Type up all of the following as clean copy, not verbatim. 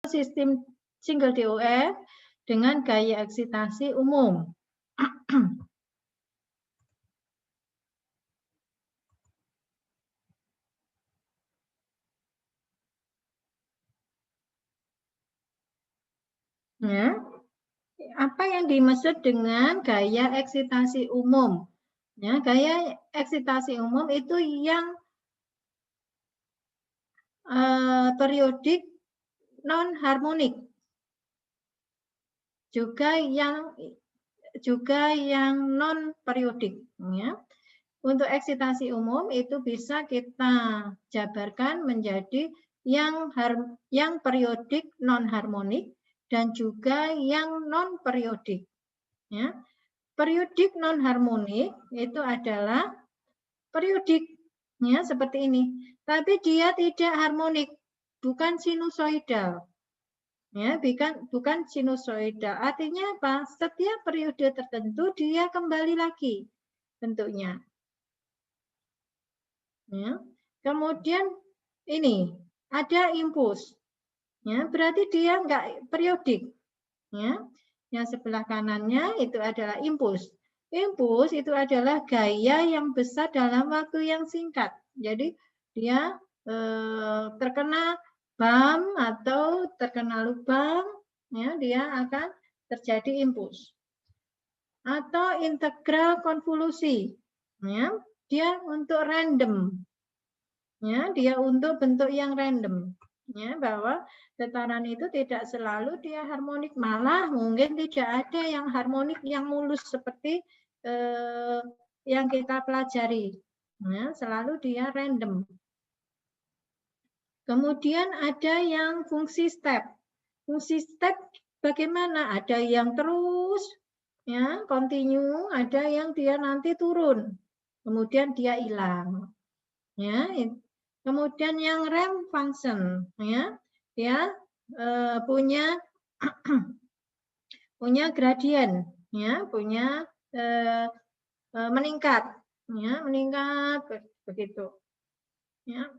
sistem single DOF dengan gaya eksitasi umum. Ya, apa yang dimaksud dengan gaya eksitasi umum? Ya, gaya eksitasi umum itu yang periodik non harmonik, juga yang non periodik. Ya. Untuk eksitasi umum itu bisa kita jabarkan menjadi yang periodik non harmonik dan juga yang non periodik. Ya. Periodik non harmonik itu adalah periodiknya seperti ini, tapi dia tidak harmonik, bukan sinusoidal. Ya, bukan sinusoidal. Artinya apa? Setiap periode tertentu dia kembali lagi bentuknya. Ya. Kemudian ini ada impuls. Ya, berarti dia enggak periodik. Ya. Yang sebelah kanannya itu adalah impuls. Impuls itu adalah gaya yang besar dalam waktu yang singkat. Jadi dia terkena bam atau terkena lubang, ya, dia akan terjadi impuls. Atau integral konvolusi, ya, dia untuk random, ya, dia untuk bentuk yang random. Ya, bahwa getaran itu tidak selalu dia harmonik, malah mungkin tidak ada yang harmonik yang mulus seperti yang kita pelajari. Ya, selalu dia random. Kemudian ada yang fungsi step. Fungsi step bagaimana? Ada yang terus, ya, continue, ada yang dia nanti turun, kemudian dia hilang. Ya, kemudian yang ramp function, ya, dia punya gradien, ya, punya meningkat, ya, meningkat begitu, ya.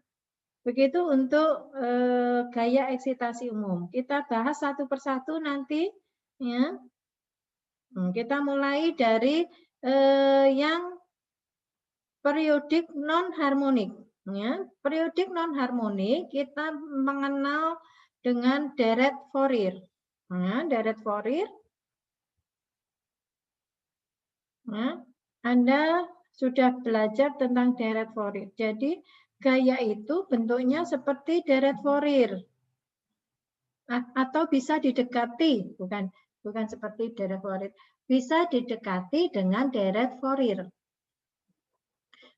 Begitu untuk gaya eksitasi umum. Kita bahas satu persatu nanti, ya. Kita mulai dari yang periodik non harmonik. Ya, periodik non harmonik kita mengenal dengan deret Fourier. Ya, deret Fourier. Ya, Anda sudah belajar tentang deret Fourier. Jadi gaya itu bentuknya seperti deret Fourier. Atau bisa didekati, bukan seperti deret Fourier. Bisa didekati dengan deret Fourier.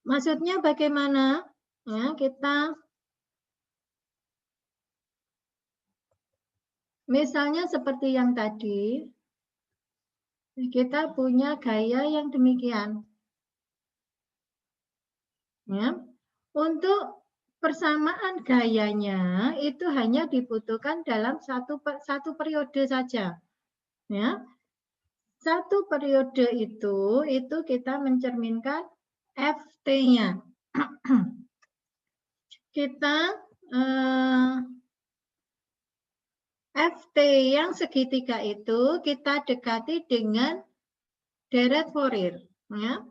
Maksudnya bagaimana? Ya, kita misalnya seperti yang tadi, kita punya gaya yang demikian. Ya. Untuk persamaan gayanya itu hanya dibutuhkan dalam satu periode saja. Ya. Satu periode itu kita mencerminkan FT-nya. Kita FT yang segitiga itu kita dekati dengan deret Fourier. Ya.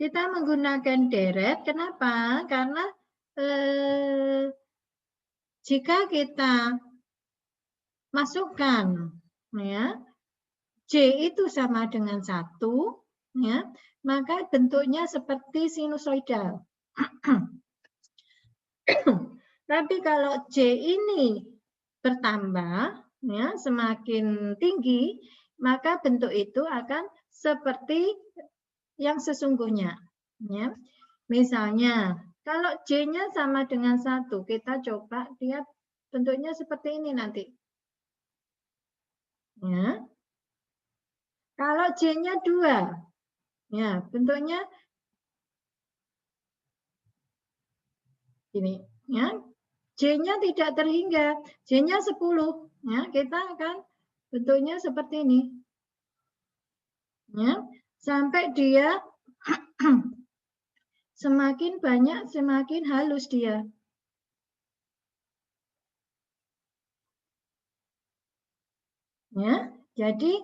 Kita menggunakan deret, kenapa? Karena jika kita masukkan, ya, J itu sama dengan 1, ya, maka bentuknya seperti sinusoidal. Tapi kalau J ini bertambah, ya, semakin tinggi, maka bentuk itu akan seperti yang sesungguhnya. Ya. Misalnya, kalau J-nya sama dengan 1, kita coba lihat bentuknya seperti ini nanti. Ya. Kalau J-nya 2, ya, bentuknya ini. Ya. J-nya tidak terhingga, J-nya 10. Ya, kita akan bentuknya seperti ini. Ya. Sampai dia semakin banyak, semakin halus dia. Ya, jadi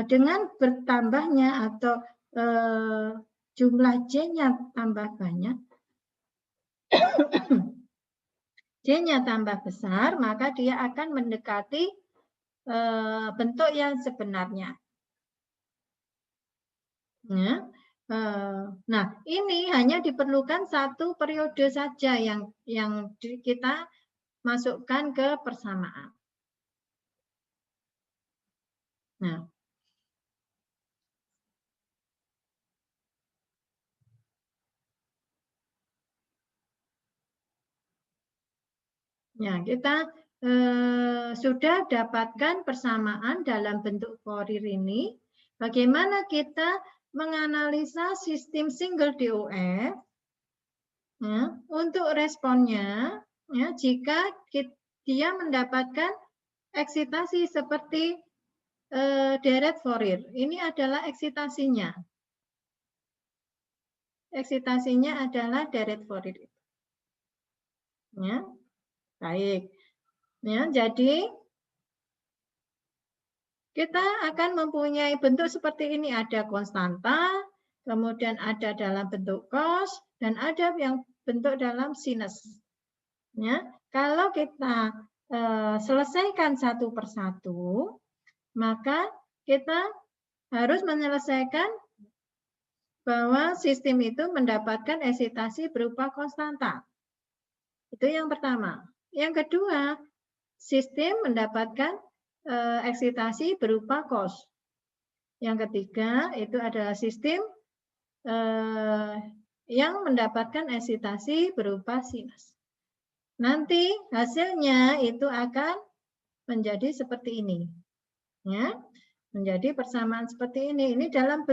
dengan bertambahnya atau jumlah J-nya tambah banyak, J-nya tambah besar, maka dia akan mendekati bentuk yang sebenarnya. Ya. Nah, ini hanya diperlukan satu periode saja yang kita masukkan ke persamaan. Nah, ya kita sudah dapatkan persamaan dalam bentuk Fourier ini. Bagaimana kita menganalisa sistem single DOF? Ya, untuk responnya, ya, jika dia mendapatkan eksitasi seperti deret Fourier, ini adalah eksitasinya. Eksitasinya adalah deret Fourier. Ya, baik. Ya, jadi kita akan mempunyai bentuk seperti ini. Ada konstanta, kemudian ada dalam bentuk cos, dan ada yang bentuk dalam sinus. Ya, kalau kita selesaikan satu persatu, maka kita harus menyelesaikan bahwa sistem itu mendapatkan eksitasi berupa konstanta. Itu yang pertama. Yang kedua, sistem mendapatkan eksitasi berupa cos. Yang ketiga, itu adalah sistem yang mendapatkan eksitasi berupa sinus. Nanti hasilnya itu akan menjadi seperti ini. Ya, menjadi persamaan seperti ini. Ini dalam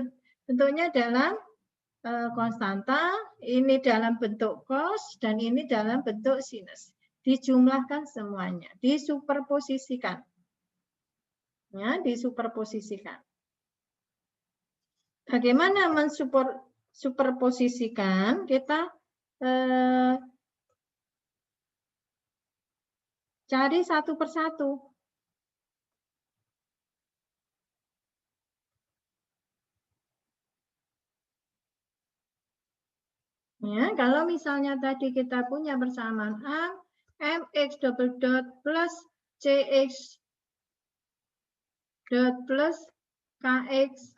bentuknya dalam konstanta, ini dalam bentuk cos, dan ini dalam bentuk sinus. Dijumlahkan semuanya, disuperposisikan. Ya, disuperposisikan. Bagaimana mensuperposisikan? Kita cari satu persatu. Ya, kalau misalnya tadi kita punya persamaan A, mx double dot plus cx dot plus kx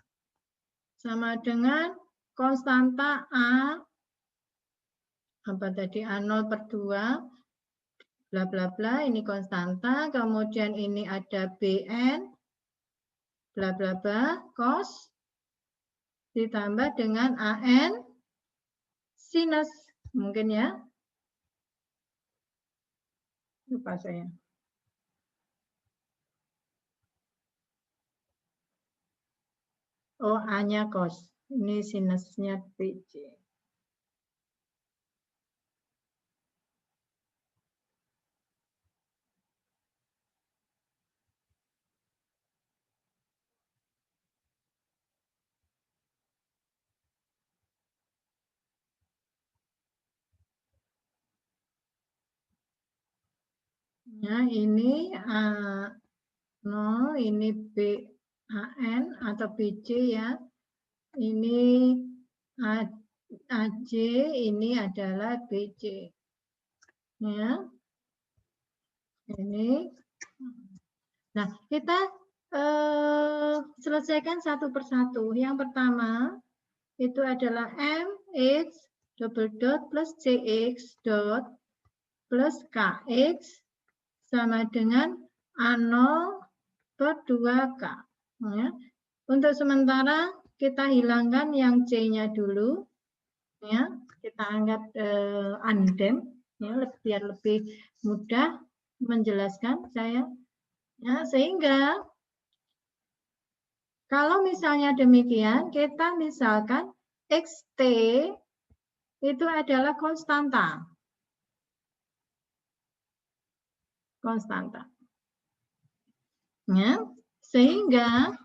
sama dengan konstanta A, apa tadi, A0 per 2, bla bla bla, ini konstanta, kemudian ini ada Bn, bla bla bla, cos, ditambah dengan An, sinus, mungkin ya. Lupa saya. Oh, A-nya cos. Ini sinusnya BC. Ya, ini A0, ini BAN atau BC ya. Ini AJ, ini adalah BC. Ya. Ini. Nah, kita selesaikan satu persatu. Yang pertama itu adalah MX double dot plus CX dot plus KX sama dengan A0 per 2K. Ya. Untuk sementara kita hilangkan yang C-nya dulu. Ya, kita anggap undamp ya, biar lebih mudah menjelaskan saya. Ya, sehingga kalau misalnya demikian, kita misalkan XT itu adalah konstanta. Konstanta. Ya, sehingga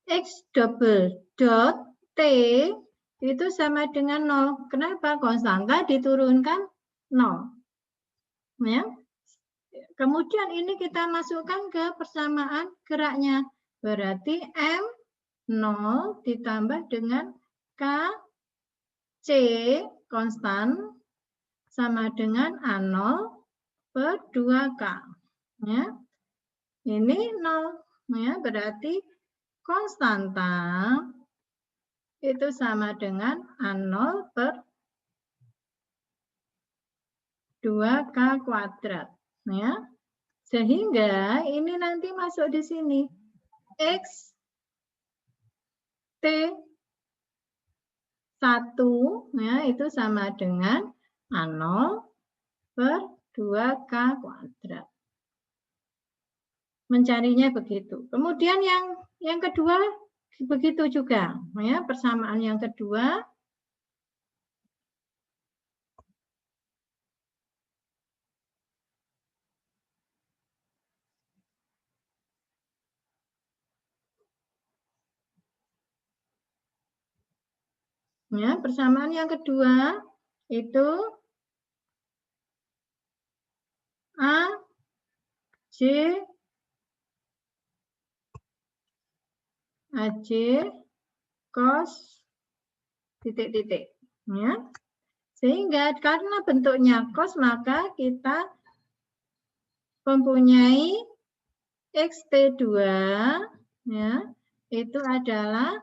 X double dot T itu sama dengan 0. Kenapa? Konstanta diturunkan 0. Ya. Kemudian ini kita masukkan ke persamaan geraknya. Berarti M0 ditambah dengan K, C konstan sama dengan A0 per 2K. Ya. Ini 0. Ya, berarti konstanta itu sama dengan A0 per 2K kuadrat. Ya. Sehingga ini nanti masuk di sini. X T1 ya, itu sama dengan A0 per 2K kuadrat. Mencarinya begitu. Kemudian yang kedua begitu juga, ya, persamaan yang kedua. Ya, persamaan yang kedua itu A J cos titik-titik. Ya. Sehingga karena bentuknya cos maka kita mempunyai XT2 ya, itu adalah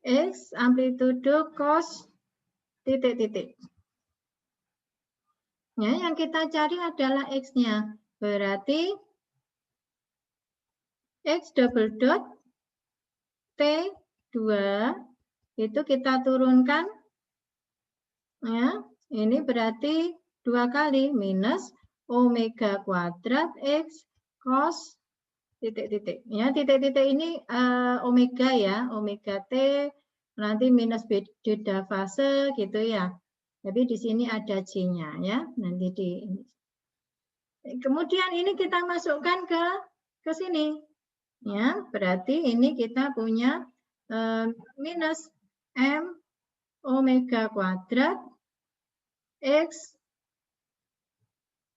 X amplitudo cos titik-titik. Ya, yang kita cari adalah X-nya. Berarti X double dot T2 itu kita turunkan. Ya, ini berarti 2 kali minus omega kuadrat X cos titik-titik. Ya, titik-titik ini omega ya, omega T, nanti minus beta fase gitu ya. Tapi di sini ada C-nya ya. Nanti di ini. Kemudian ini kita masukkan ke sini. Ya, berarti ini kita punya minus M omega kuadrat X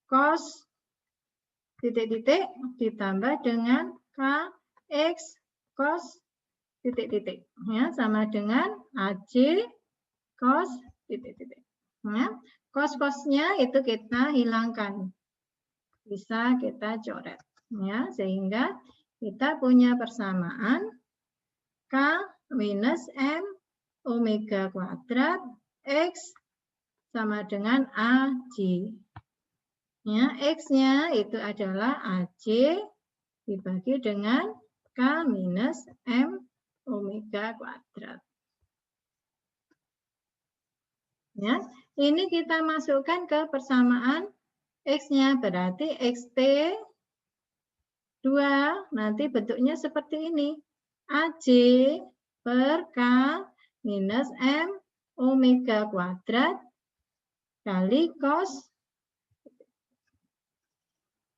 cos titik-titik ditambah dengan K X cos titik-titik. Ya, sama dengan AC cos titik-titik. Ya, cos-cosnya itu kita hilangkan. Bisa kita coret. Ya, sehingga kita punya persamaan K minus M omega kuadrat X sama dengan AC. Ya, X-nya itu adalah AC dibagi dengan K minus M omega kuadrat. Ya, ini kita masukkan ke persamaan X-nya, berarti XT2 nanti bentuknya seperti ini. AC per K minus M omega kuadrat kali cos.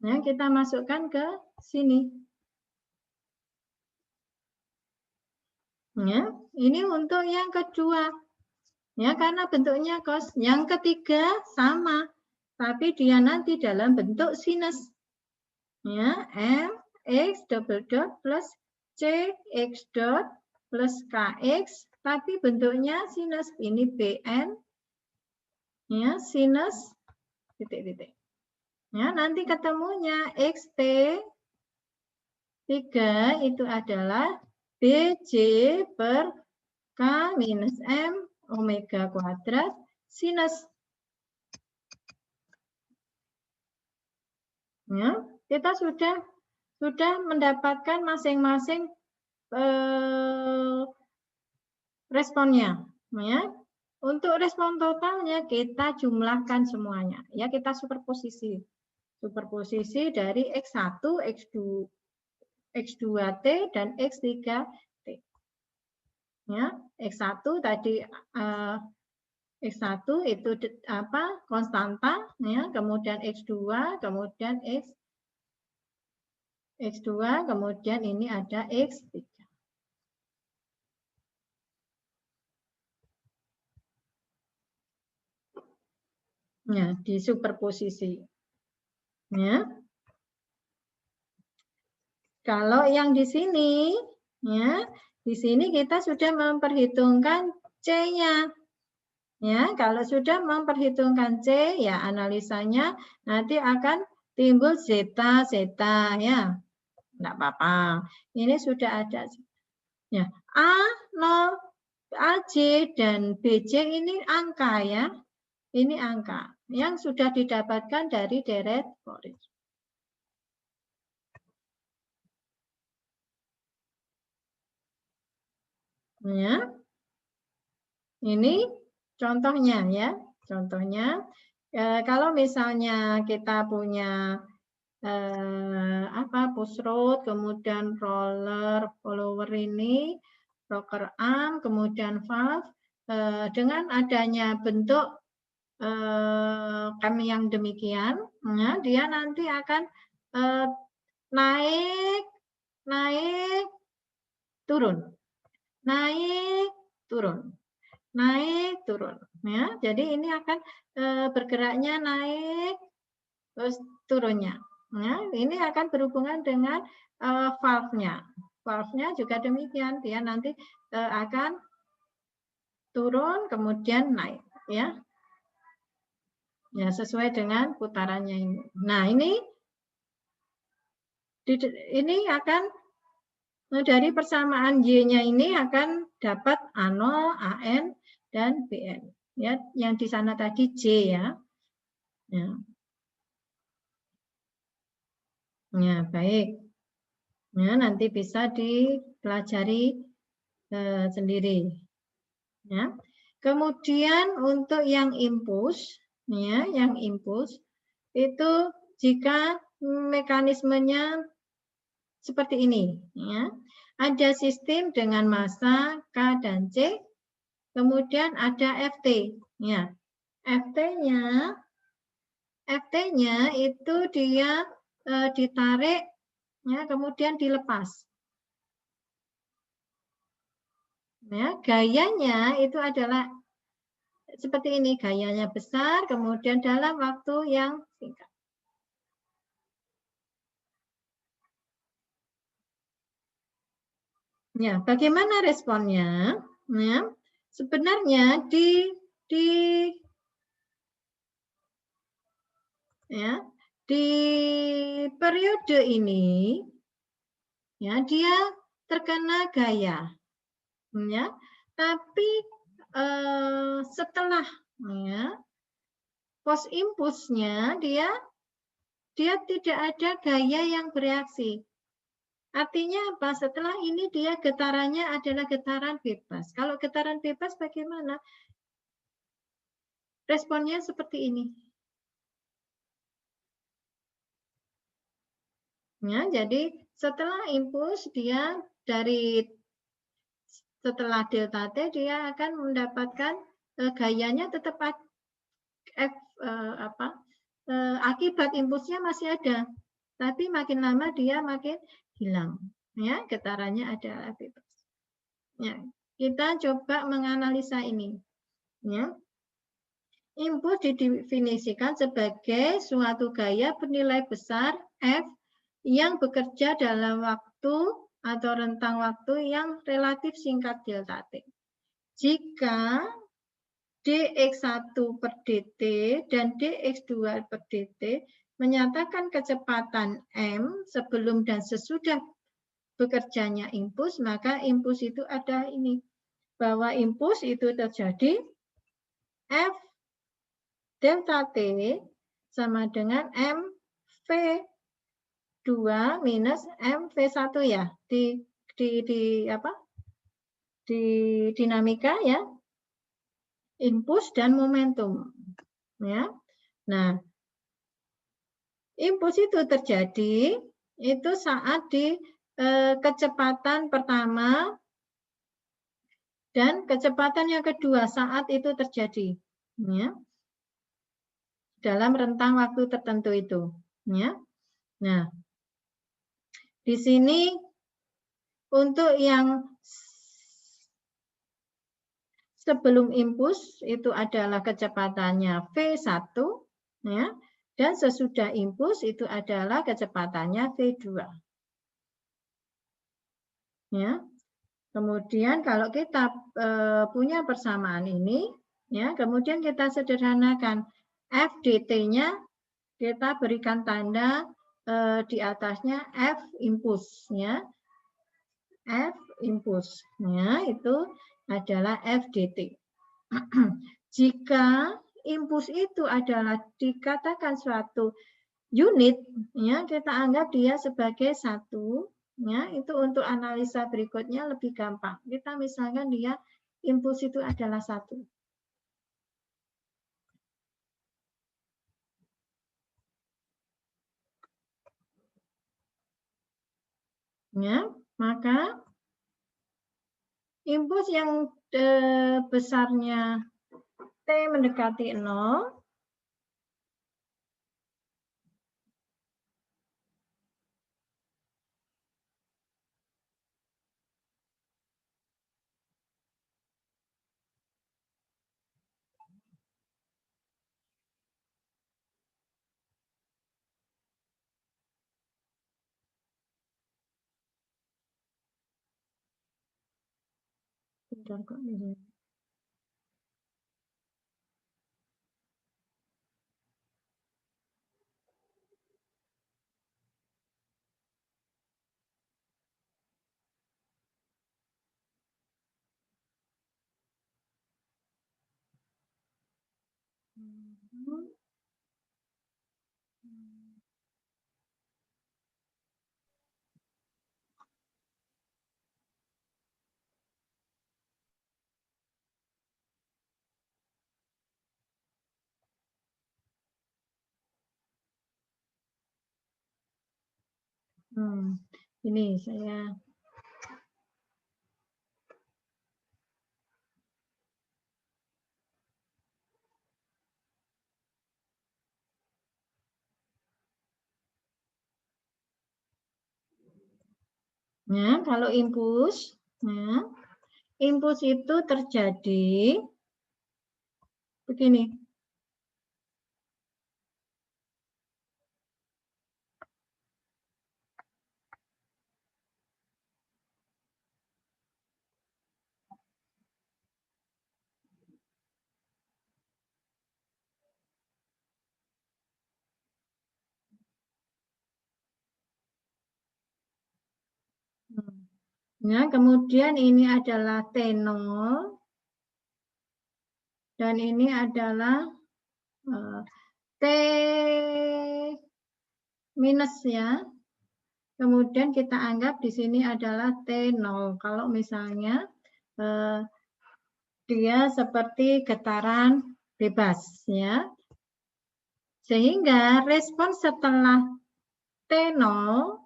Nah, kita masukkan ke sini. Ya, ini untuk yang kedua. Ya, karena bentuknya cos. Yang ketiga sama, tapi dia nanti dalam bentuk sinus. Ya, M X double dot plus C X dot plus KX, tapi bentuknya sinus. Ini BN. Ya, sinus titik-titik. Ya, nanti ketemunya XT3 itu adalah BJ per K minus M omega kuadrat sinus. Ya, kita sudah mendapatkan masing-masing responnya. Ya. Untuk respon totalnya kita jumlahkan semuanya. Ya, kita superposisi. Superposisi dari X1, X2T dan X3T. Ya, X1 tadi X1 itu apa? Konstanta ya, kemudian X2, kemudian X2, kemudian ini ada X3. Ya, di superposisi. Ya. Kalau yang di sini, ya, di sini kita sudah memperhitungkan C-nya. Ya, kalau sudah memperhitungkan C, ya analisanya nanti akan timbul zeta ya. Enggak apa-apa. Ini sudah ada. Ya, A0, AC dan BC ini angka ya. Ini angka yang sudah didapatkan dari deret Fourier. Ya. Ini contohnya ya. Contohnya kalau misalnya kita punya push rod, kemudian roller, follower ini, rocker arm, kemudian valve, dengan adanya bentuk kami yang demikian, ya, dia nanti akan naik, turun, naik, turun, naik, turun. Ya, jadi ini akan bergeraknya naik, terus turunnya. Ya, ini akan berhubungan dengan valve-nya. Valve-nya juga demikian, dia nanti akan turun kemudian naik, ya. Ya, sesuai dengan putarannya ini. Nah, ini akan dari persamaan Y-nya ini akan dapat A0, AN, dan BN. Ya, yang di sana tadi J ya. Ya, ya baik. Ya, nanti bisa dipelajari sendiri. Ya. Kemudian untuk yang impuls, ya, yang impuls itu jika mekanismenya seperti ini, ya. Ada sistem dengan massa K dan C, kemudian ada FT. Ya. FT-nya itu dia ditarik, ya, kemudian dilepas. Ya, gayanya itu adalah seperti ini, gayanya besar, kemudian dalam waktu yang singkat. Ya, bagaimana responnya? Ya, sebenarnya di periode ini, ya, dia terkena gaya, ya, tapi setelah, ya, post impulsnya dia tidak ada gaya yang bereaksi. Artinya apa? Setelah ini dia getarannya adalah getaran bebas. Kalau getaran bebas bagaimana? Responnya seperti ini. Ya, jadi setelah impuls dia setelah delta T dia akan mendapatkan gayanya tetap akibat impulsnya masih ada, tapi makin lama dia makin hilang. Ya, getarannya adalah bebas. Ya, kita coba menganalisa ini. Ya. Impuls didefinisikan sebagai suatu gaya bernilai besar F yang bekerja dalam waktu atau rentang waktu yang relatif singkat delta T. Jika dx1 per dt dan dx2 per dt menyatakan kecepatan m sebelum dan sesudah bekerjanya impuls, maka impuls itu ada ini, bahwa impuls itu terjadi F delta T sama dengan mv2 minus mv1 ya, di dinamika ya, impuls dan momentum, ya. Nah, impuls itu terjadi itu saat di kecepatan pertama dan kecepatan yang kedua saat itu terjadi, ya, dalam rentang waktu tertentu itu, ya. Nah, di sini untuk yang sebelum impuls itu adalah kecepatannya V1, ya. Dan sesudah impuls itu adalah kecepatannya V2. Ya. Kemudian kalau kita punya persamaan ini, ya, kemudian kita sederhanakan F dt-nya kita berikan tanda di atasnya F impuls, ya. F impulsnya itu adalah F dt. Jika impuls itu adalah dikatakan suatu unit, ya, kita anggap dia sebagai satu. Ya, itu untuk analisa berikutnya lebih gampang. Kita misalkan dia impuls itu adalah satu. Ya, maka impuls yang besarnya T mendekati 0, ini saya ya, kalau impuls, ya, impuls itu terjadi begini. Ya, kemudian ini adalah T0 dan ini adalah T minus, ya. Kemudian kita anggap di sini adalah T0. Kalau misalnya dia seperti getaran bebas, ya. Sehingga respon setelah T0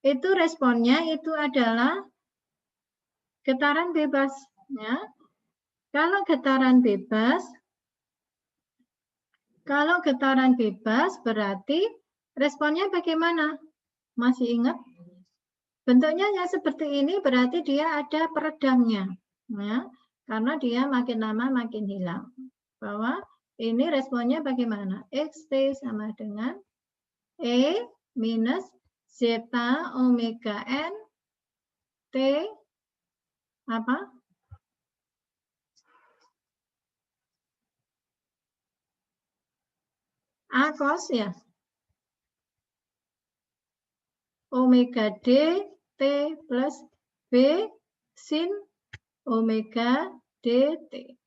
itu responnya itu adalah getaran bebas, ya. Kalau getaran bebas berarti responnya bagaimana? Masih ingat? Bentuknya ya seperti ini, berarti dia ada peredamnya, ya. Karena dia makin lama makin hilang. Bahwa ini responnya bagaimana? XT sama dengan E minus zeta omega N T apa? A cos, ya. Omega D T plus B sin omega dt.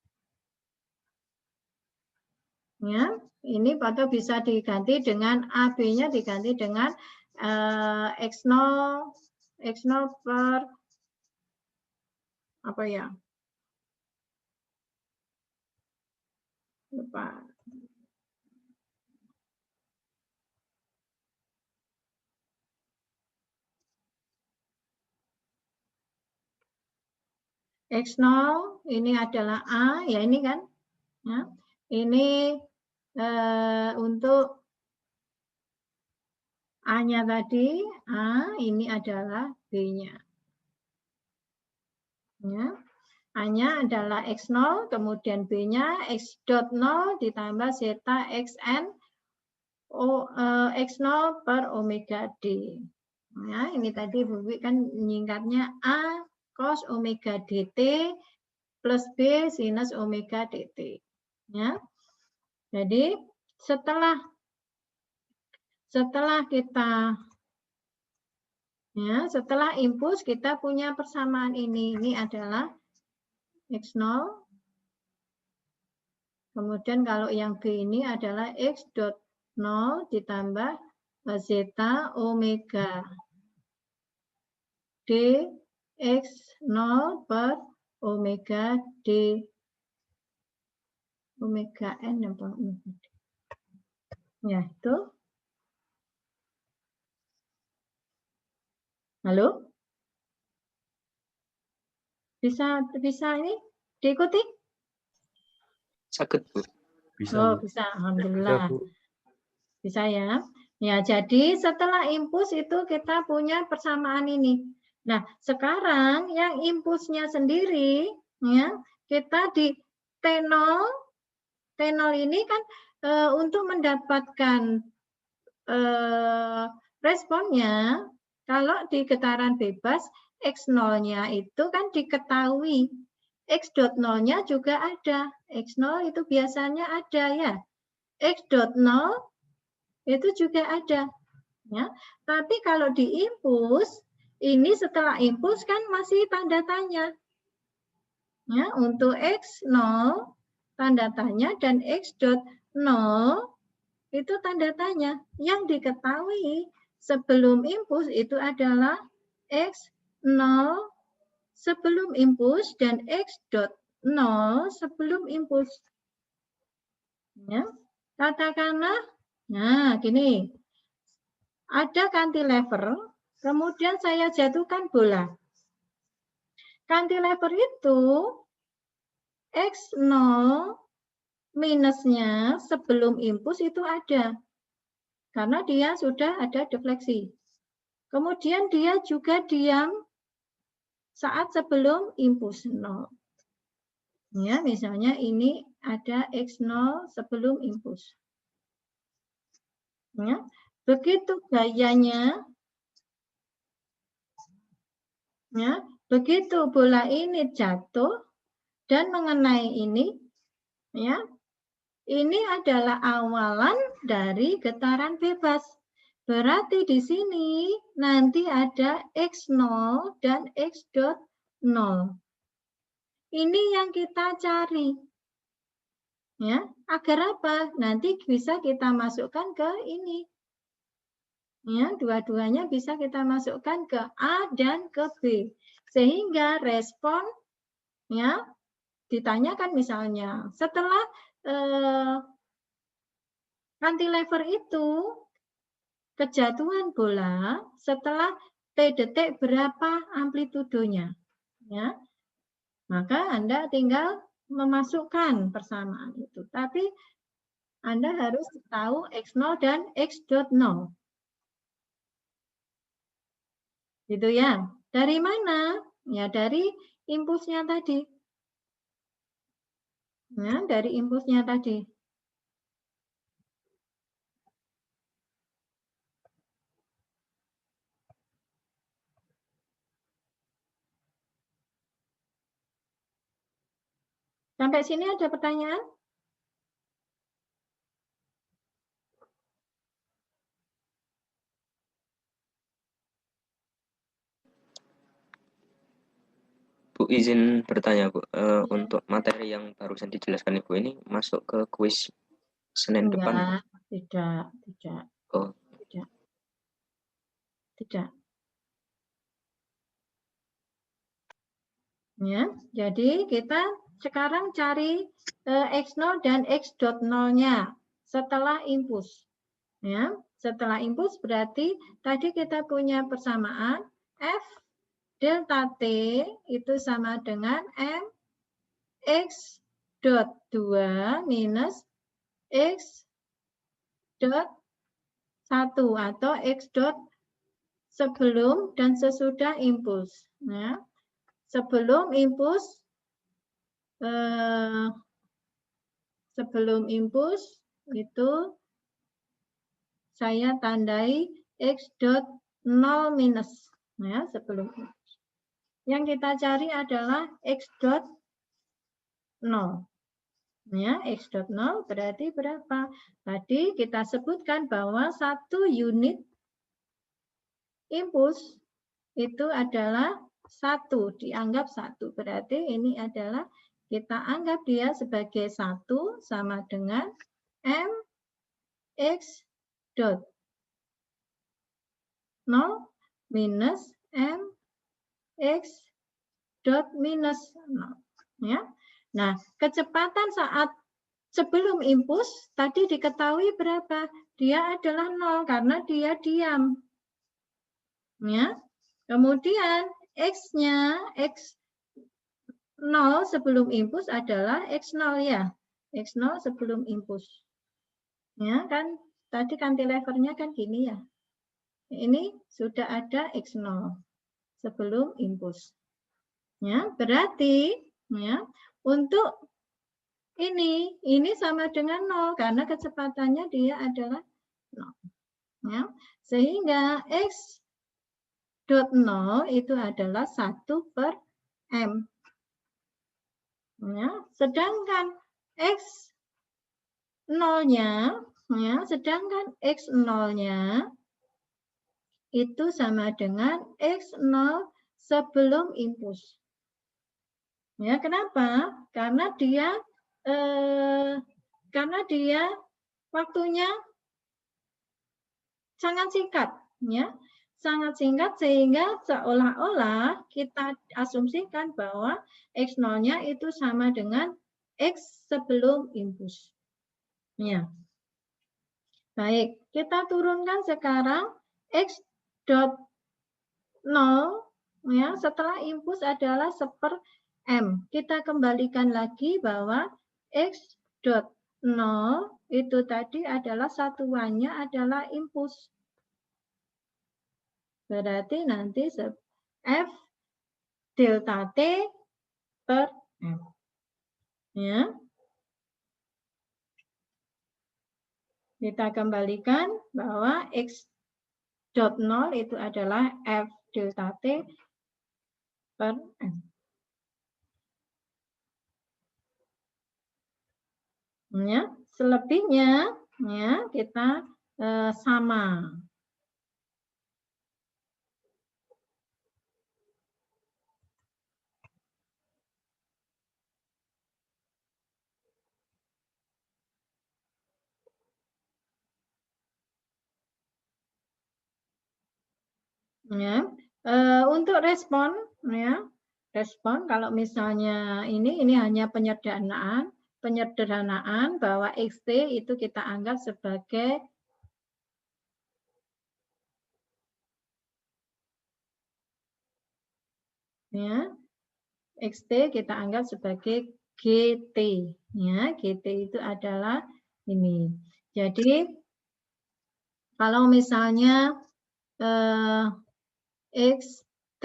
Ya, ini atau bisa diganti dengan AB-nya diganti dengan X0 per apa ya? Lupa. X0 ini adalah A, ya ini kan. Ya. Ini untuk A-nya tadi, A, ini adalah B-nya. Ya. A-nya adalah X0, kemudian B-nya X.0 ditambah zeta XN X0 per omega D. Ya, ini tadi Bu kan menyingkatnya A cos omega dt plus B sinus omega dt. Ya. Jadi setelah kita setelah impuls kita punya persamaan ini. Ini adalah X0. Kemudian kalau yang B ini adalah X dot 0 ditambah zeta omega D X0 per omega D omega N apa omega D. Ya, itu. Halo? Bisa ini diikuti? Sakit, Bu. Bisa, Oh, Bu. bisa. Alhamdulillah. Bisa, Bu. Bisa ya. Ya, jadi setelah impuls itu kita punya persamaan ini. Nah, sekarang yang impulsnya sendiri ya, kita di T0 ini kan untuk mendapatkan responnya kalau di getaran bebas X0-nya itu kan diketahui. X dot 0-nya juga ada. X0 itu biasanya ada ya. X dot 0 itu juga ada. Ya. Tapi kalau di impuls, ini setelah impuls kan masih tanda tanya. Ya, untuk X0 tanda tanya dan X dot 0 itu tanda tanya. Yang diketahui sebelum impuls itu adalah X0 sebelum impuls dan X dot 0 sebelum impuls. Ya. Katakanlah, nah gini, ada cantilever, kemudian saya jatuhkan bola. Cantilever itu X0 minusnya sebelum impuls itu ada. Karena dia sudah ada defleksi. Kemudian dia juga diam saat sebelum impuls 0. Ya, misalnya ini ada X0 sebelum impuls. Ya, begitu gayanya, ya, begitu bola ini jatuh dan mengenai ini, ya, ini adalah awalan dari getaran bebas. Berarti di sini nanti ada X0 dan X dot 0. Ini yang kita cari. Ya, agar apa? Nanti bisa kita masukkan ke ini. Ya, dua-duanya bisa kita masukkan ke A dan ke B. Sehingga respon ya ditanyakan misalnya setelah cantilever itu kejatuhan bola setelah T detik berapa amplitudonya. Ya. Maka Anda tinggal memasukkan persamaan itu. Tapi Anda harus tahu X0 dan X dot 0. Gitu ya. Dari mana? Ya dari impulsnya tadi. Ya, dari impulsnya tadi. Sampai sini ada pertanyaan? Bu, izin bertanya, Bu. Untuk materi yang barusan dijelaskan Ibu ini masuk ke kuis Senin depan? Tidak. Oh. Tidak. Ya, jadi kita sekarang cari X0 dan X dot 0-nya setelah impuls. Ya, setelah impuls berarti tadi kita punya persamaan F delta T itu sama dengan M X dot 2 minus X dot 1 atau X dot sebelum dan sesudah impuls. Ya. Sebelum impuls itu saya tandai X dot 0 minus. Ya, sebelum yang kita cari adalah X dot 0. Ya, X dot 0 berarti berapa? Tadi kita sebutkan bahwa 1 unit impuls itu adalah 1, dianggap 1. Berarti ini adalah kita anggap dia sebagai 1 sama dengan M X dot 0 minus M X dot minus 0. Ya. Nah, kecepatan saat sebelum impuls tadi diketahui berapa? Dia adalah 0 karena dia diam. Ya. Kemudian X-nya, X0 sebelum impuls adalah X0 ya. X0 sebelum impuls. Ya, kan tadi cantilevernya kan gini ya. Ini sudah ada X0 sebelum impuls. Ya, berarti ya, untuk ini sama dengan 0 karena kecepatannya dia adalah 0. Ya. Sehingga X dot 0 itu adalah 1 per M. Ya. Sedangkan X 0-nya, ya, sedangkan X 0-nya itu sama dengan X0 sebelum impuls. Ya, kenapa? Karena dia waktunya sangat singkat, ya, sangat singkat sehingga seolah-olah kita asumsikan bahwa X0-nya itu sama dengan X sebelum impuls. Ya, baik, kita turunkan sekarang X dot 0, ya, setelah impuls adalah 1/m. Kita kembalikan lagi bahwa X dot 0 itu tadi adalah satuannya adalah impuls. Berarti nanti F delta T per M. Ya. Kita kembalikan bahwa X dot 0 itu adalah F delta T per M. Ya, selebihnya ya kita sama. Ya, untuk respon, ya, respon kalau misalnya ini hanya penyederhanaan bahwa XT itu kita anggap sebagai ya, XT kita anggap sebagai GT, ya, GT itu adalah ini. Jadi kalau misalnya XT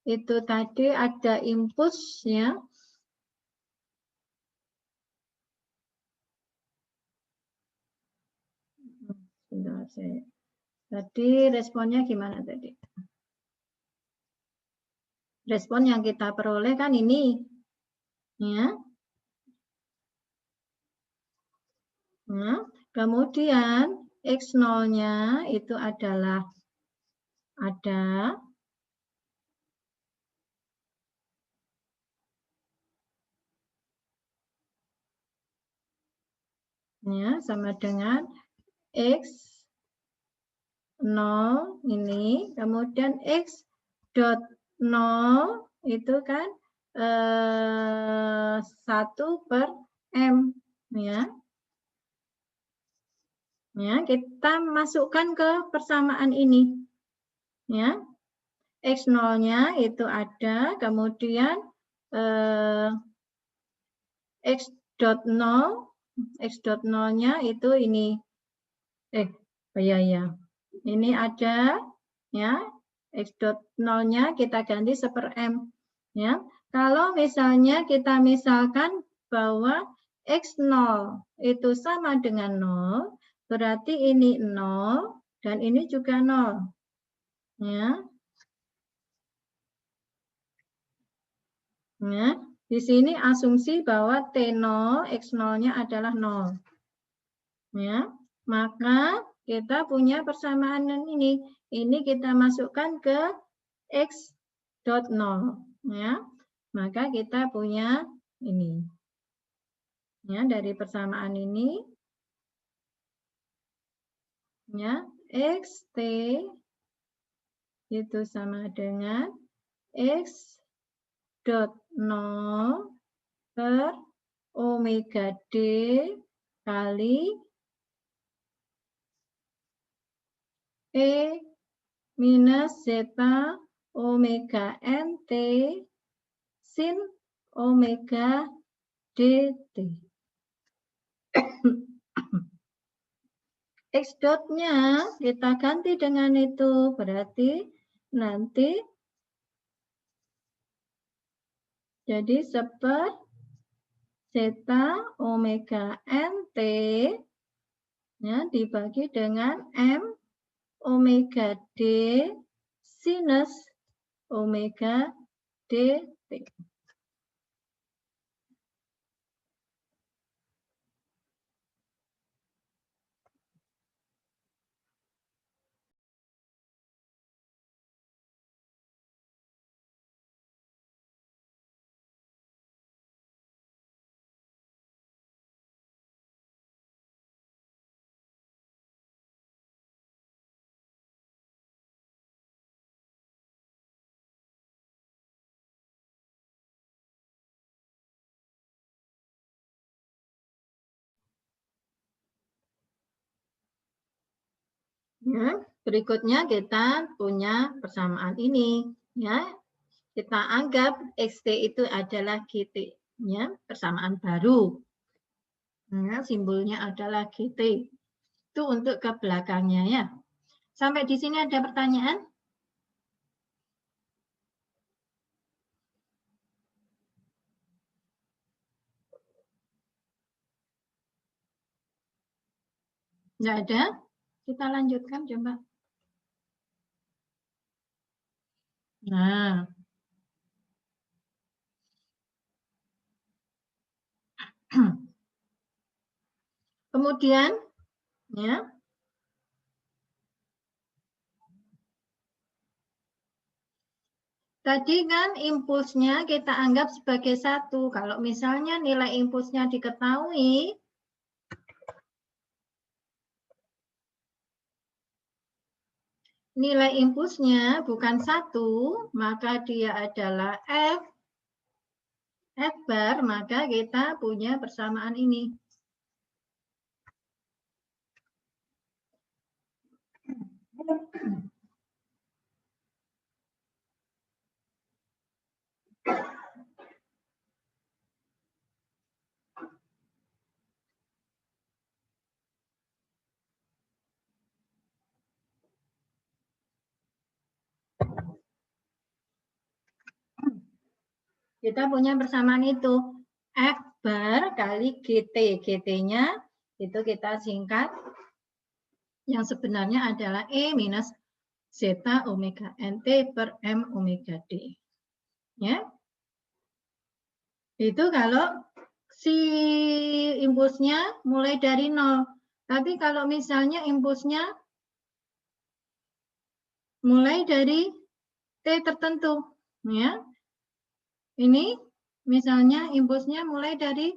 itu tadi ada impulsnya. Tadi responnya gimana tadi? Respon yang kita peroleh kan ini. Ya. Nah, kemudian X0-nya itu adalah ada ya, sama dengan X0 ini, kemudian X dot 0 itu kan 1 per M, ya. Ya, kita masukkan ke persamaan ini. Ya. X0-nya itu ada, kemudian X dot 0, X dot 0-nya itu ini. Ya. Ini ada, ya. X dot 0-nya kita ganti 1/m. Ya. Kalau misalnya kita misalkan bahwa X0 itu sama dengan 0, berarti ini 0 dan ini juga 0. Ya. Ya, di sini asumsi bahwa T0, X0-nya adalah 0. Ya, maka kita punya persamaan ini. Ini kita masukkan ke X dot 0. Ya, maka kita punya ini. Ya, dari persamaan ini, ya, XT itu sama dengan X dot 0 per omega D kali E minus zeta omega NT sin omega dt. X dotnya kita ganti dengan itu, berarti nanti jadi seper zeta omega NT ya, dibagi dengan M omega D sinus omega dt. Ya, berikutnya kita punya persamaan ini. Ya, kita anggap XT itu adalah GT. Ya, persamaan baru. Ya, simbolnya adalah GT. Itu untuk ke belakangnya ya. Sampai di sini ada pertanyaan? Enggak ada? Kita lanjutkan coba. Nah, kemudian ya, tadi kan impulsnya kita anggap sebagai 1. Kalau misalnya nilai impulsnya diketahui, nilai impulsnya bukan 1, maka dia adalah F bar, maka kita punya persamaan ini. Kita punya persamaan itu. F bar kali GT. GT-nya itu kita singkat. Yang sebenarnya adalah E minus zeta omega NT per M omega D. Ya. Itu kalau si impulsnya mulai dari 0. Tapi kalau misalnya impulsnya mulai dari T tertentu. Ya. Ini misalnya impulsnya mulai dari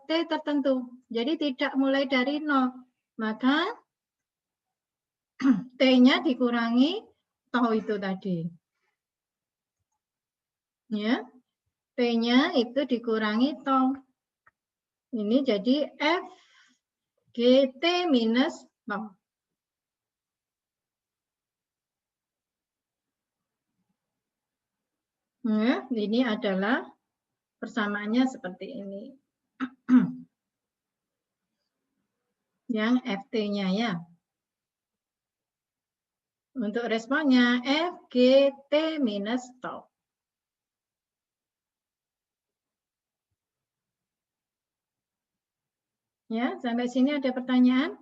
T tertentu. Jadi tidak mulai dari 0. Maka T-nya dikurangi tau itu tadi. Ya. T-nya itu dikurangi tau. Ini jadi F GT minus tau. Ya, ini adalah persamaannya seperti ini. Yang FT-nya ya. Untuk responnya F GT minus tau. Ya, sampai sini ada pertanyaan?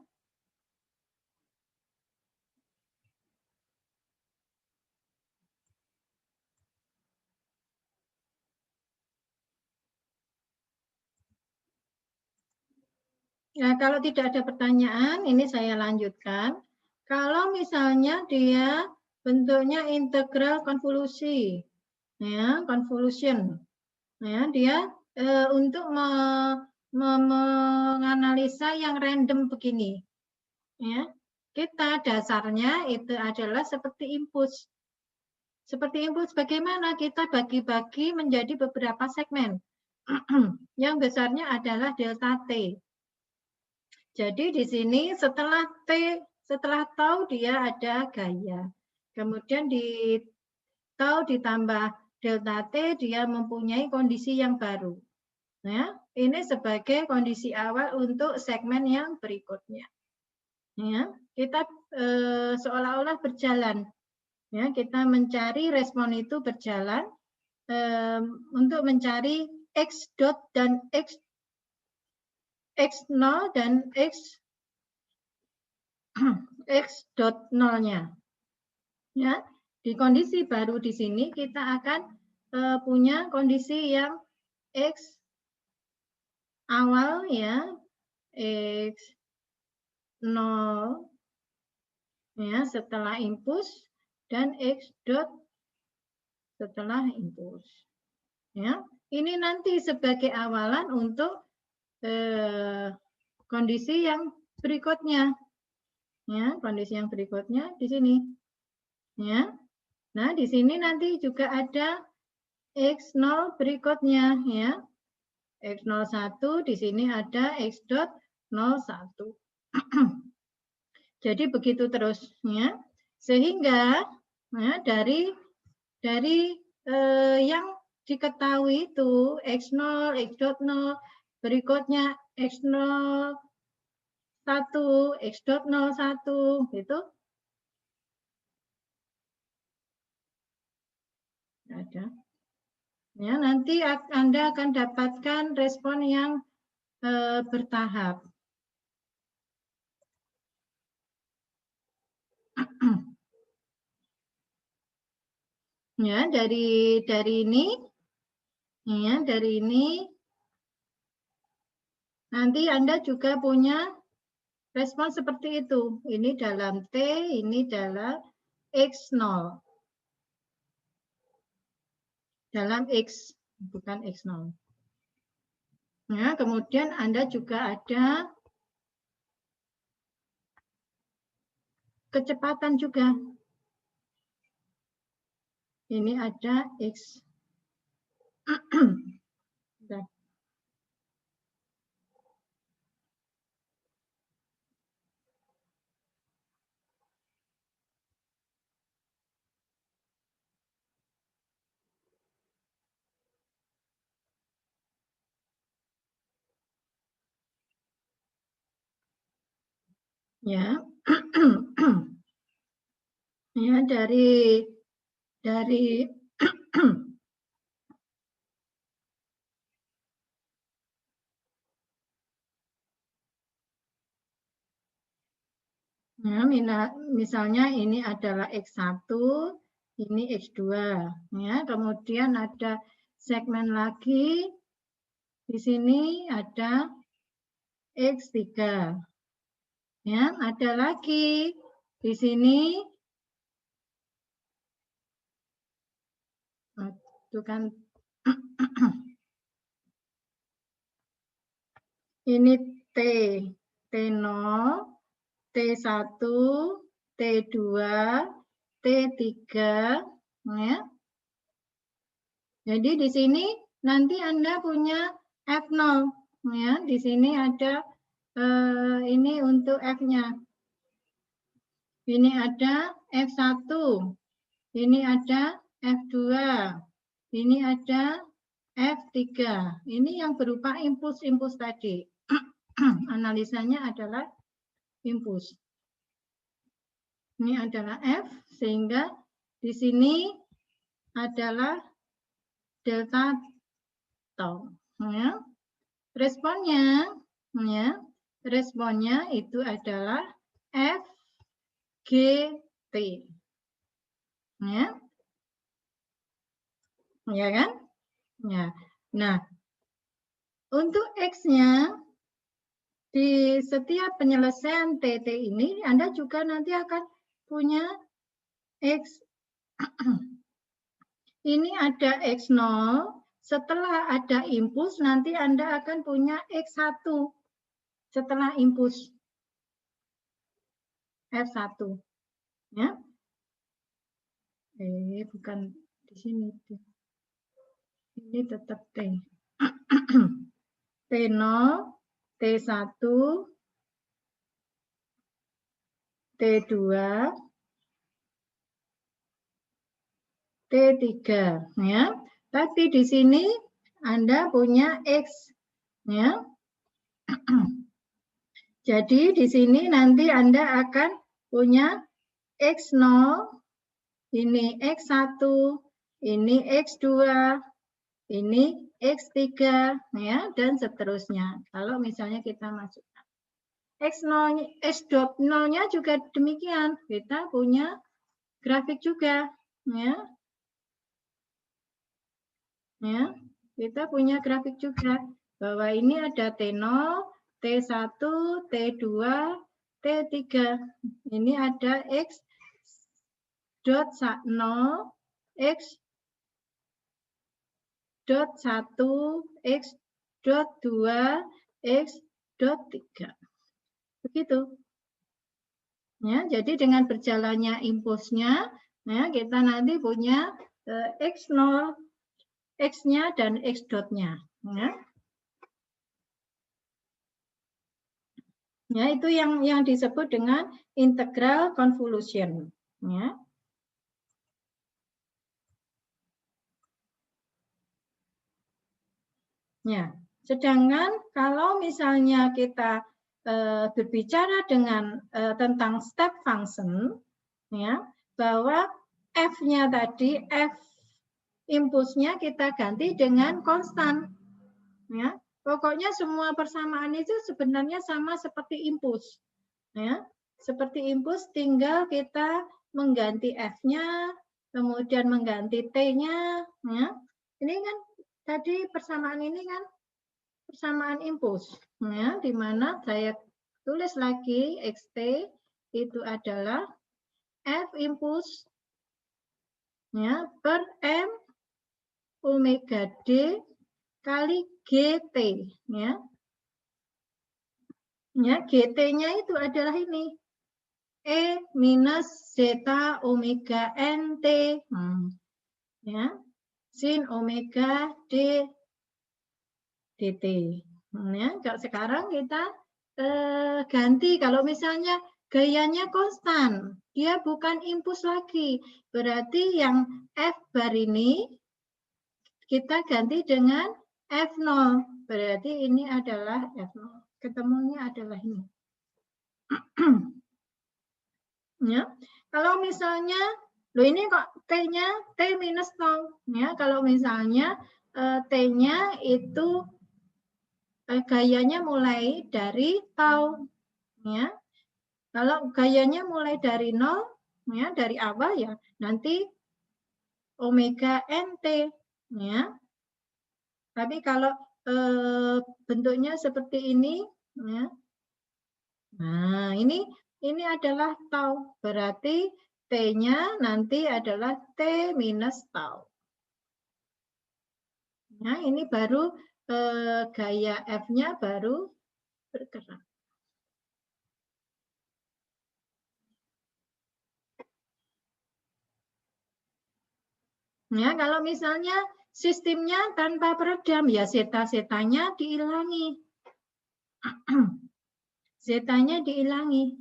Nah, kalau tidak ada pertanyaan, ini saya lanjutkan. Kalau misalnya dia bentuknya integral konvolusi, ya, convolution, ya, dia untuk menganalisa yang random begini, ya, kita dasarnya itu adalah seperti impuls. Seperti impuls, bagaimana kita bagi-bagi menjadi beberapa segmen. Yang besarnya adalah delta T. Jadi di sini setelah tahu dia ada gaya. Kemudian di tahu ditambah delta T dia mempunyai kondisi yang baru. Ya, ini sebagai kondisi awal untuk segmen yang berikutnya. Ya, kita seolah-olah berjalan. Ya, kita mencari respon itu berjalan untuk mencari X dot dan X0 dan X dot nolnya. Ya, di kondisi baru di sini kita akan punya kondisi yang X awal ya, X0 ya setelah impuls dan X dot setelah impuls. Ya, ini nanti sebagai awalan untuk kondisi yang berikutnya. Ya, kondisi yang berikutnya di sini. Ya. Nah, di sini nanti juga ada X0 berikutnya ya. X01 di sini ada X dot 01. Jadi begitu terus ya. Sehingga ya, dari yang diketahui itu X0, X dot 0, berikutnya X01, X dot 01 gitu. Ada. Ya, nanti Anda akan dapatkan respon yang bertahap. Ya, dari ini ya, dari ini nanti Anda juga punya respon seperti itu. Ini dalam T, ini dalam X0. Dalam X, bukan X0. Ya, kemudian Anda juga ada kecepatan juga. Ini ada X. Ya. Ya, dari ya, misalnya ini adalah X1, ini X2. Ya, kemudian ada segmen lagi. Di sini ada X3. Ya, ada lagi di sini. Itu kan ini T, T0, T1, T2, T3, ya. Jadi di sini nanti Anda punya F0, ya. Di sini ada ini untuk F-nya. Ini ada F1, ini ada F2, ini ada F3. Ini yang berupa impuls-impuls tadi. Analisanya adalah impuls. Ini adalah F, sehingga di sini adalah delta tau. Ya. Responnya itu adalah FGT. Ya. Ya kan? Ya. Nah, untuk X-nya di setiap penyelesaian TT ini Anda juga nanti akan punya X. Ini ada X0, setelah ada impuls nanti Anda akan punya X1 setelah impuls F1. Ya. Bukan di sini. Ini tetap T. T0, T1, T2, T3, ya. Tapi di sini Anda punya X, ya. Jadi di sini nanti Anda akan punya X0, ini X1, ini X2, ini X3, ya, dan seterusnya. Kalau misalnya kita masukkan X0-nya juga demikian. Kita punya grafik juga, ya. Ya, kita punya grafik juga bahwa ini ada T0, T1, T2, T3. Ini ada X dot 0, X dot 1, X dot 2, X dot 3. Begitu. Ya, jadi dengan berjalannya impulsnya, ya, kita nanti punya X0, X-nya dan X dot-nya. Ya. Ya, itu yang disebut dengan integral convolution. Ya. Ya. Sedangkan kalau misalnya kita berbicara dengan tentang step function, ya, bahwa F-nya tadi, F impulsnya kita ganti dengan konstan. Ya. Pokoknya semua persamaan itu sebenarnya sama seperti impuls. Ya. Seperti impuls tinggal kita mengganti F-nya, kemudian mengganti T-nya. Ya. Ini kan tadi persamaan ini kan persamaan impuls. Ya, di mana saya tulis lagi XT itu adalah F impuls, ya, per M omega D kali GT. Ya. Ya, GT-nya itu adalah ini. E minus zeta omega NT. Ya. Sin omega D dt. Ya, sekarang kita ganti kalau misalnya gayanya konstan, dia bukan impuls lagi. Berarti yang F bar ini kita ganti dengan F0. Berarti ini adalah F0. Ketemunya adalah ini. Ya. Kalau misalnya, loh ini kok T-nya T minus tau. Ya, kalau misalnya T-nya itu gayanya mulai dari tau. Ya. Kalau gayanya mulai dari 0, ya, dari awal ya, nanti omega NT. Ya. Tapi kalau bentuknya seperti ini, ya. Nah, ini adalah tau. Berarti T-nya nanti adalah T minus tau. Nah, ini baru gaya F-nya baru bergerak. Ya, kalau misalnya sistemnya tanpa peredam, ya zeta-zetanya diilangi. Zetanya diilangi.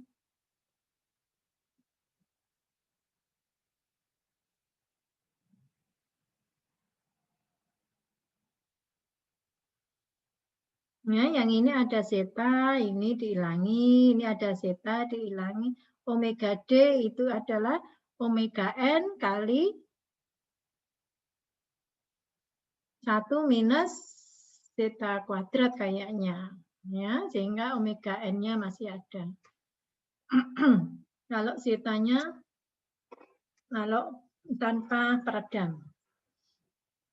Ya, yang ini ada zeta, ini diilangi, ini ada zeta diilangi. Omega D itu adalah omega N kali 1 minus zeta kuadrat kayaknya. Ya, sehingga omega N-nya masih ada. Kalau zetanya kalau tanpa peredam.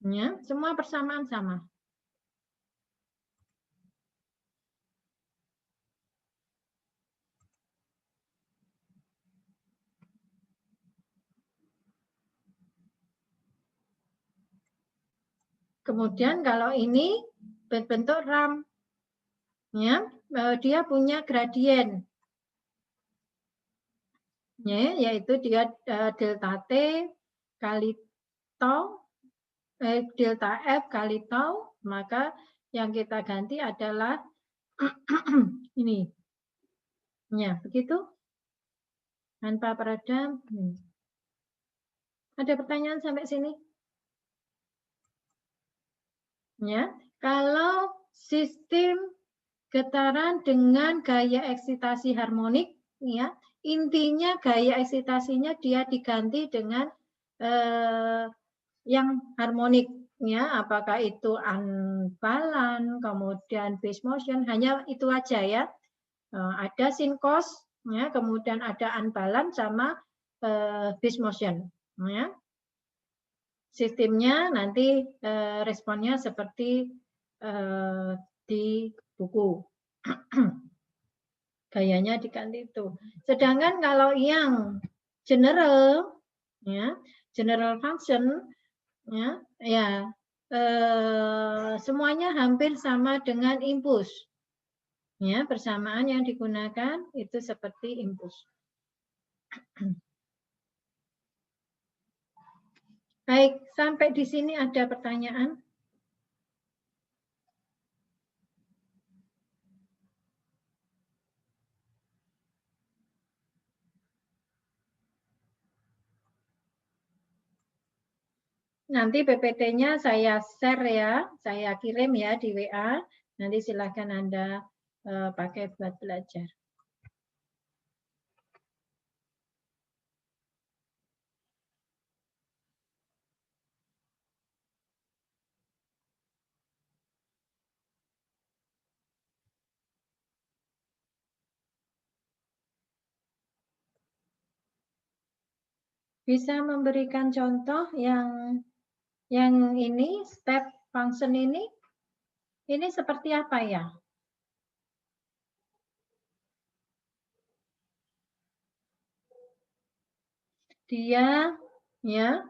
Ya, semua persamaan sama. Kemudian kalau ini berbentuk RAM, ya, dia punya gradien, ya, yaitu dia delta T kali tau, delta F kali tau, maka yang kita ganti adalah ini. Ya, begitu. Tanpa peredam. Ada pertanyaan sampai sini? Ya, kalau sistem getaran dengan gaya eksitasi harmonik, ya, intinya gaya eksitasinya dia diganti dengan yang harmonik, ya, apakah itu unbalance, kemudian phase motion, hanya itu aja ya. Ada sinkos, ya, kemudian ada unbalance sama phase motion, ya. Sistemnya nanti responnya seperti di buku. Gayanya diganti itu. Sedangkan kalau yang general, ya, general function, ya, ya semuanya hampir sama dengan impuls. Ya, persamaan yang digunakan itu seperti impuls. Baik, sampai di sini ada pertanyaan? Nanti PPT-nya saya share ya, saya kirim ya di WA. Nanti silahkan Anda pakai buat belajar. Bisa memberikan contoh yang ini, step function ini seperti apa ya? Dia ya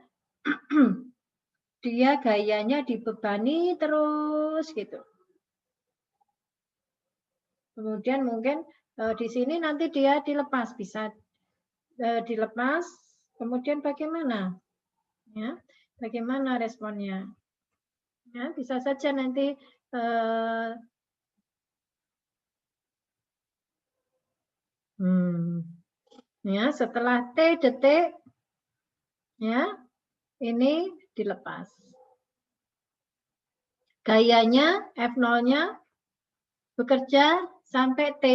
dia gayanya dibebani terus gitu. Kemudian mungkin di sini nanti dia dilepas, bisa dilepas. Kemudian bagaimana? Ya, bagaimana responnya? Ya, bisa saja nanti ya, setelah T detik, ya, ini dilepas. Gayanya F0-nya bekerja sampai T.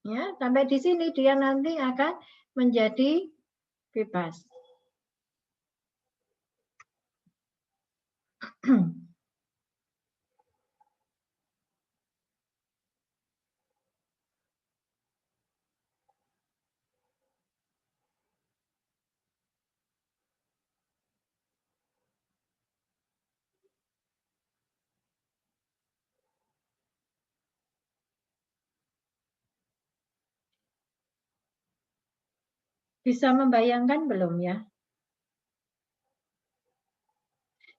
Ya, sampai di sini dia nanti akan menjadi bebas. Bisa membayangkan belum ya?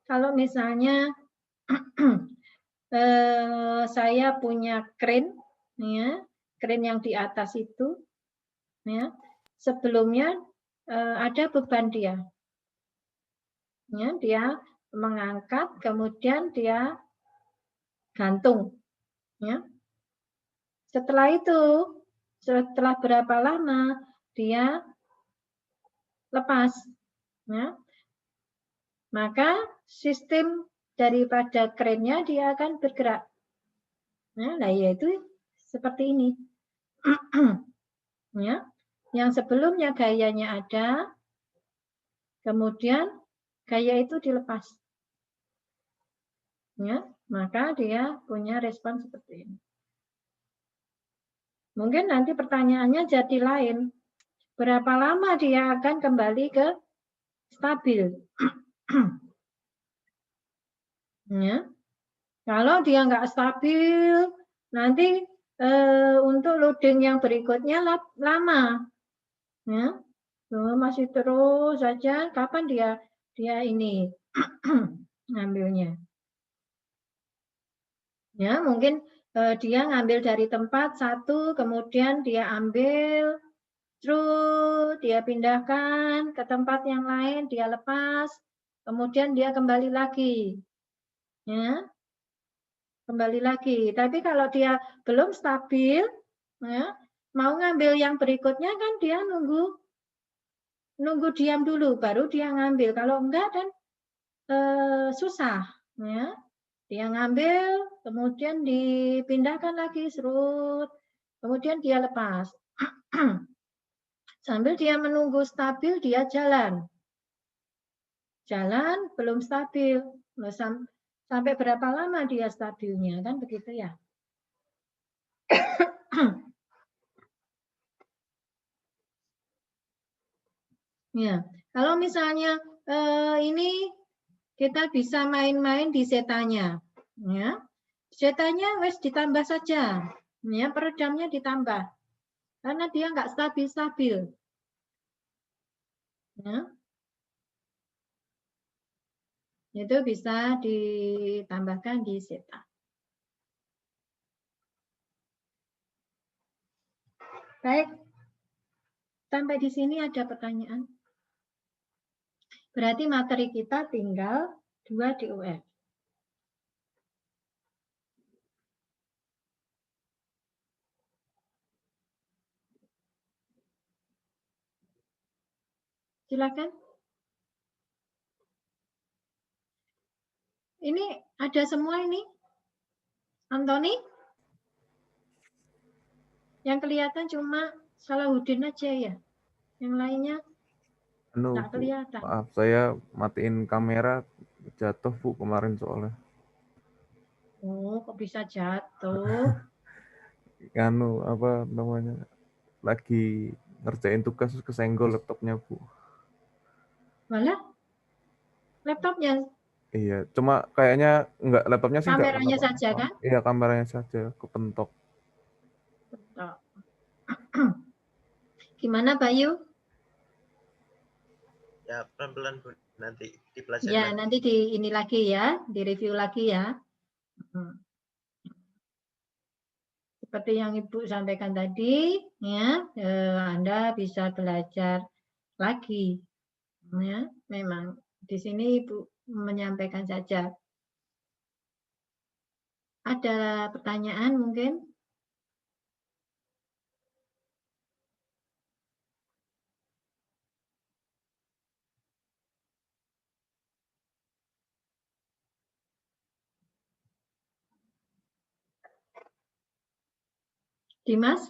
Kalau misalnya saya punya crane, ya, crane yang di atas itu, ya, sebelumnya ada beban dia, ya, dia mengangkat, kemudian dia gantung, ya. Setelah itu, setelah berapa lama dia lepas, ya, maka sistem daripada crane-nya dia akan bergerak. Nah, yaitu seperti ini. Ya, yang sebelumnya gayanya ada, kemudian gaya itu dilepas. Ya, maka dia punya respon seperti ini. Mungkin nanti pertanyaannya jadi lain. Berapa lama dia akan kembali ke stabil? Ya. Kalau dia nggak stabil, nanti untuk loading yang berikutnya lama. Ya. Masih terus saja, kapan dia ini ngambilnya? Ya, mungkin dia ngambil dari tempat satu, kemudian dia ambil, terus dia pindahkan ke tempat yang lain, dia lepas, kemudian dia kembali lagi. Ya, kembali lagi. Tapi kalau dia belum stabil, ya, mau ngambil yang berikutnya kan dia nunggu diam dulu, baru dia ngambil. Kalau enggak kan susah. Ya. Dia ngambil, kemudian dipindahkan lagi, serut, kemudian dia lepas. Sambil dia menunggu stabil, dia jalan. Jalan belum stabil. Sampai berapa lama dia stabilnya, kan begitu ya. Ya, kalau misalnya ini kita bisa main-main di zetanya. Ya. Zetanya wes ditambah saja. Ya, peredamnya ditambah. Karena dia nggak stabil-stabil. Ya. Itu bisa ditambahkan di zeta. Baik. Sampai di sini ada pertanyaan? Berarti materi kita tinggal 2 DOF. Silakan. Ini ada semua ini? Antoni? Yang kelihatan cuma Salahuddin aja ya? Yang lainnya nggak kelihatan. Maaf, saya matiin kamera, jatuh Bu kemarin soalnya. Oh, kok bisa jatuh? Apa namanya? Lagi ngerjain tugas kesenggol laptopnya Bu. Malah laptopnya? Iya, cuma kayaknya enggak, laptopnya sih enggak Kameranya saja kan? Iya, kameranya saja kepentok. Gimana Bayu? Ya, pelan-pelan Bu, nanti dipelajari Ya, lagi. nanti di ini lagi ya, di review lagi ya. Seperti yang Ibu sampaikan tadi, ya, Anda bisa belajar lagi. Ya, memang di sini Ibu menyampaikan saja. Ada pertanyaan mungkin? Dimas?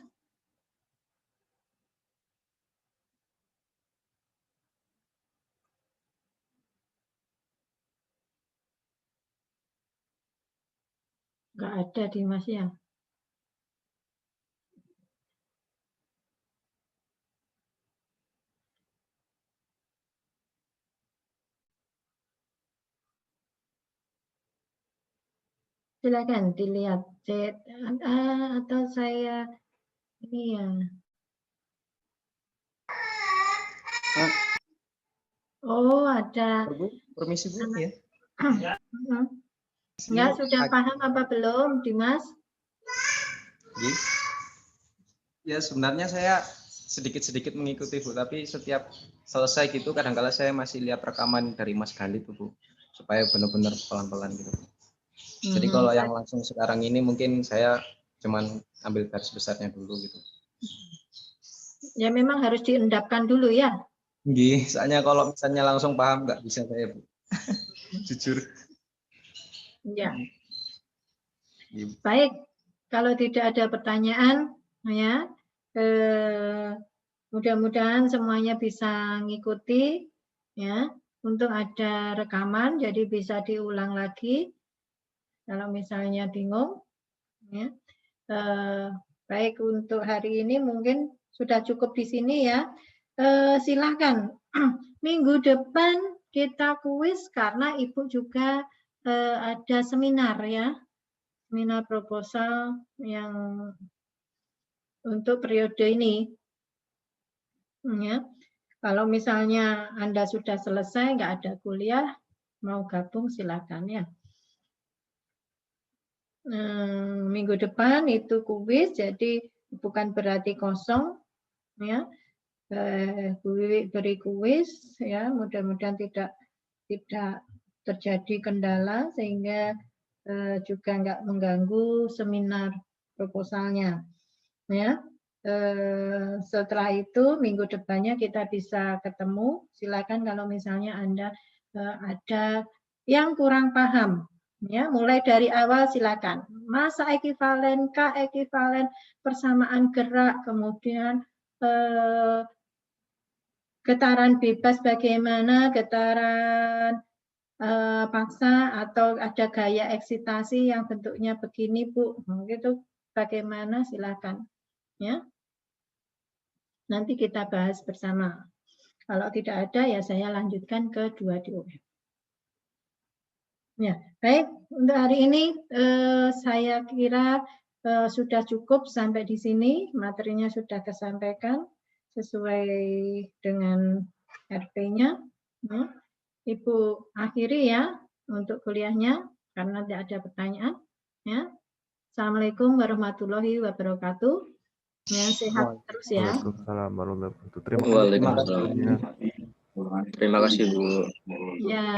Enggak ada Dimas ya. Silakan dilihat chat atau saya ini ya. Oh, ada. Permisi Bu ya. Ya, sudah paham apa belum, Dimas? Ya, sebenarnya saya sedikit-sedikit mengikuti Bu, tapi setiap selesai gitu kadang-kala saya masih lihat rekaman dari Mas Gali tuh Bu, supaya benar-benar pelan-pelan gitu. Jadi kalau yang langsung sekarang ini mungkin saya cuman ambil garis besarnya dulu gitu. Ya memang harus diendapkan dulu ya. Nggih, soalnya kalau misalnya langsung paham nggak bisa saya Bu. Jujur. Ya. Baik, kalau tidak ada pertanyaan ya, mudah-mudahan semuanya bisa ngikuti ya. Untuk ada rekaman, jadi bisa diulang lagi. Kalau misalnya bingung, ya. Baik untuk hari ini mungkin sudah cukup di sini ya. Silakan minggu depan kita kuis karena Ibu juga ada seminar ya, seminar proposal yang untuk periode ini. Ya. Kalau misalnya Anda sudah selesai, nggak ada kuliah, mau gabung silakan ya. minggu depan itu kuis, jadi bukan berarti kosong, ya. Bu Wiwi beri kuis, ya. Mudah-mudahan tidak terjadi kendala sehingga juga nggak mengganggu seminar proposalnya, ya. Setelah itu minggu depannya kita bisa ketemu. Silakan kalau misalnya Anda ada yang kurang paham, ya, mulai dari awal silakan. Masa ekivalen, K ekivalen, persamaan gerak, kemudian getaran bebas bagaimana, getaran paksa, atau ada gaya eksitasi yang bentuknya begini, Bu, gitu, bagaimana, silakan, ya. Nanti kita bahas bersama. Kalau tidak ada, ya saya lanjutkan ke 2 DOF. Ya, baik. Untuk hari ini saya kira sudah cukup sampai di sini. Materinya sudah disampaikan sesuai dengan RP-nya. Ibu akhiri ya untuk kuliahnya karena tidak ada pertanyaan. Ya. Assalamualaikum warahmatullahi wabarakatuh. Ya, sehat terus ya. Waalaikumsalam warahmatullahi wabarakatuh. Terima Waalaikumsalam. kasih. Terima kasih Bu. Ya.